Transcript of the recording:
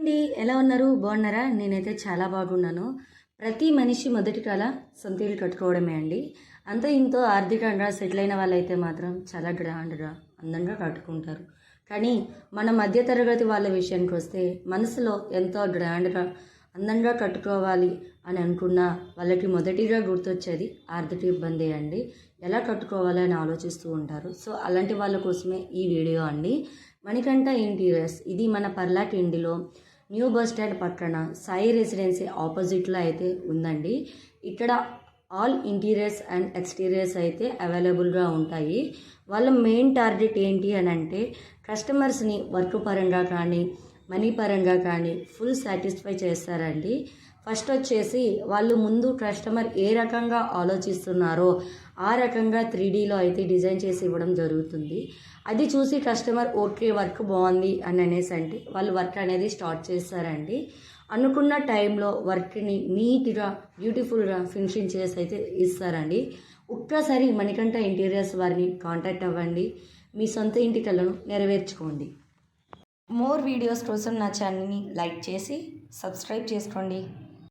అండి, ఎలా ఉన్నారు? బాగున్నారా? నేనైతే చాలా బాగున్నాను. ప్రతి మనిషి మొదటి కల సొంత ఇల్లు కట్టుకోవడమే అండి. అంతో ఇంతో ఆర్థికంగా సెటిల్ అయిన వాళ్ళైతే మాత్రం చాలా గ్రాండ్గా అందంగా కట్టుకుంటారు. కానీ మన మధ్యతరగతి వాళ్ళ విషయానికి వస్తే మనసులో ఎంతో గ్రాండ్గా అందంగా కట్టుకోవాలి అని అనుకున్నా వాళ్ళకి మొదటిగా గుర్తొచ్చేది ఆర్థిక ఇబ్బంది అండి. ఎలా కట్టుకోవాలని ఆలోచిస్తూ ఉంటారు. సో అలాంటి వాళ్ళ కోసమే ఈ వీడియో అండి. మణికంఠ ఇంటీరియర్స్, ఇది మన పర్లాకిండిలో న్యూ బస్ స్టాండ్ పక్కన సాయి రెసిడెన్సీ ఆపోజిట్లో అయితే ఉందండి. ఇక్కడ ఆల్ ఇంటీరియర్స్ అండ్ ఎక్స్టీరియర్స్ అయితే అవైలబుల్గా ఉంటాయి. వాళ్ళ మెయిన్ టార్గెట్ ఏంటి అని అంటే కస్టమర్స్ని వర్క్ పరంగా కానీ మనీ పరంగా కానీ ఫుల్ సాటిస్ఫై చేస్తారండి. ఫస్ట్ వచ్చేసి వాళ్ళు ముందు కస్టమర్ ఏ రకంగా ఆలోచిస్తున్నారో ఆ రకంగా 3Dలో అయితే డిజైన్ చేసి ఇవ్వడం జరుగుతుంది. అది చూసి కస్టమర్ ఓకే వర్క్ బాగుంది అని అనేసి అంటే వాళ్ళు వర్క్ అనేది స్టార్ట్ చేస్తారండి. అనుకున్న టైంలో వర్క్ని నీట్గా బ్యూటిఫుల్గా ఫినిషింగ్ చేసి అయితే ఇస్తారండి. ఒక్కసారి మణికంఠ ఇంటీరియర్స్ వారిని కాంటాక్ట్ అవ్వండి. మీ సొంత ఇంటి కలను నెరవేర్చుకోండి. మోర్ వీడియోస్ కోసం నా ఛానల్ని లైక్ చేసి సబ్స్క్రైబ్ చేసుకోండి.